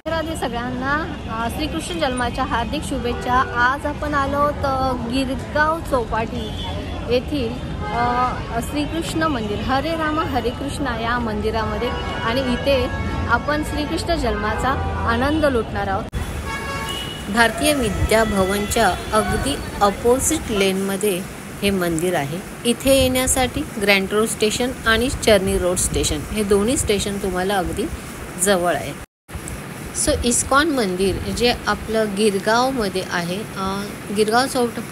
राधे सगळ्यांना श्रीकृष्ण जन्माच्या हार्दिक शुभेच्छा। आज आपण आलो तर गिरगाव चौपाटी येथील श्रीकृष्ण मंदिर हरे राम हरे कृष्ण या मंदिरामध्ये, आणि इथे आपण श्रीकृष्ण जन्माचा आनंद लुटणार आहोत। भारतीय विद्या भवनच्या अगदी अपोजिट लेनमध्ये हे मंदिर आहे। इथे येण्यासाठी ग्रँड रोड स्टेशन आणि चर्नी रोड स्टेशन हे दोन्ही स्टेशन तुम्हाला अगदी जवळ आहे। सो इस्कॉन मंदिर जे आपलं गिरगावमध्ये आहे, गिरगाव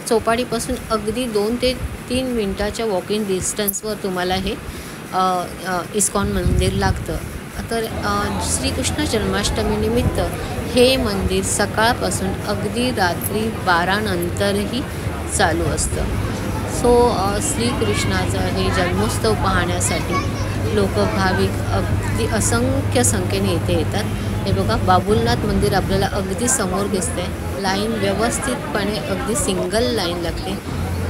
चौपाटीपासून अगदी 2 ते 3 मिनटाच्या वॉकिंग डिस्टन्सवर तुम्हाला हे इस्कॉन मंदिर लागतं। तर श्रीकृष्ण जन्माष्टमीनिमित्त हे मंदिर सकाळपासून अगदी रात्री 12 नंतरही चालू असतं। सो श्रीकृष्णाचं हे जन्मोत्सव पाहण्यासाठी लोक भाविक अगदी असंख्य संख्येने इथे येतात। हे बघा, बाबुलनाथ मंदिर आपल्याला अगदी समोर दिसते। लाईन व्यवस्थितपणे अगदी सिंगल लाईन लागते।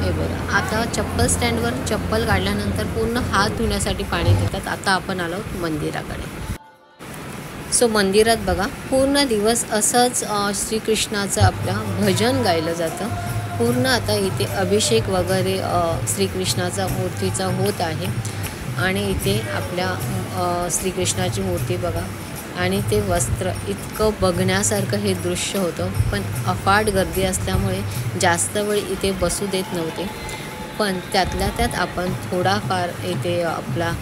हे बघा, आता चप्पल स्टँडवर चप्पल काढल्यानंतर पूर्ण हात धुण्यासाठी पाणी देतात। आता आपण आलो मंदिराकडे। सो मंदिरात बघा, पूर्ण दिवस असंच श्रीकृष्णाचं आपलं भजन गायलं जातं। पूर्ण आता इथे अभिषेक वगैरे श्रीकृष्णाचा मूर्तीचा होत आहे, आणि इथे आपल्या श्रीकृष्णाची मूर्ती बघा, आणि ते वस्त्र इतकं बघण्यासारखं हे दृश्य होतं। पण अफाट गर्दी असल्यामुळे जास्त वेळ इथे बसू देत नव्हते, पण त्यातल्या त्यात आपण थोडाफार इथे आपला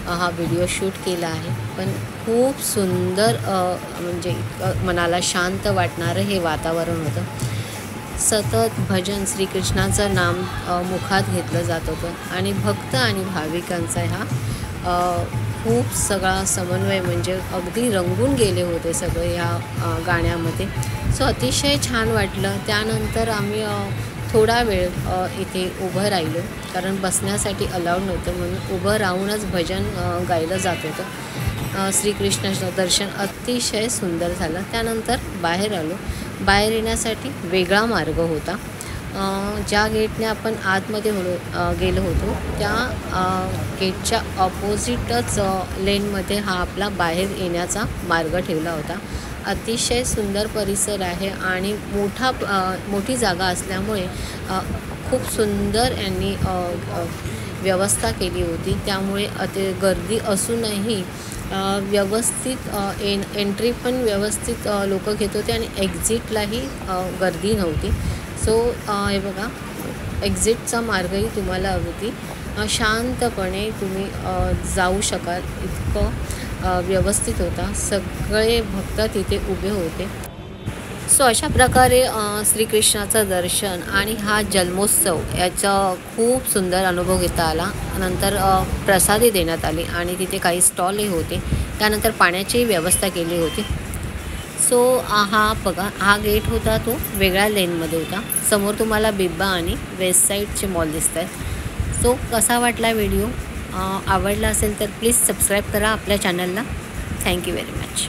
हा व्हिडिओ शूट केला आहे। पण खूप सुंदर म्हणजे मनाला शांत वाटणारं हे वातावरण होतं। सतत भजन श्रीकृष्णाचं नाम मुखात घेतलं जात होतं, आणि भक्त आणि भाविकांचा हा खूप सगळा समन्वय म्हणजे अगदी रंगून गेले होते सगळे ह्या गाण्यामध्ये। सो अतिशय छान वाटलं। त्यानंतर आम्ही थोडा वेळ इथे उभं राहिलो, कारण बसण्यासाठी अलाउड नव्हतं, म्हणून उभं राहूनच भजन गायलं जात होतं। श्रीकृष्णाचं दर्शन अतिशय सुंदर झालं। त्यानंतर बाहेर आलो। बाहेर येण्यासाठी वेगळा मार्ग होता। ज्या गेटने आपण आतमध्ये गेलो होतो त्या गेटच्या ऑपोजिटच लेनमध्ये हा आपला बाहेर येण्याचा मार्ग ठेवला होता। अतिशय सुंदर परिसर आहे, आणि मोठी जागा असल्यामुळे खूप सुंदर यांनी व्यवस्था केली होती। त्यामुळे गर्दी असूनही व्यवस्थित एंट्री पण व्यवस्थित लोक घेत होते, आणि एक्झिटलाही गर्दी नव्हती। सो हे बघा, एक्झिटचा मार्गही तुम्हाला अगदी शांतपणे तुम्ही जाऊ शकाल इतकं व्यवस्थित होता। सगळे भक्त तिथे उभे होते। सो अशा प्रकारे श्रीकृष्णाचं दर्शन आणि हा जन्मोत्सव याचा खूप सुंदर अनुभव घेता आला। नंतर प्रसादी देण्यात आली, आणि तिथे काही स्टॉलही होते। त्यानंतर पाण्याचीही व्यवस्था केली होती। सो हा बघा, हा गेट होता तो वेगळ्या लेनमध्ये होता। समोर तुम्हाला बिब्बा आणि वेस्ट साईडचे मॉल दिसत आहेत। सो कसा वाटला व्हिडिओ? आवडला असेल तर प्लीज सबस्क्राईब करा आपल्या चॅनलला। Thank you very much.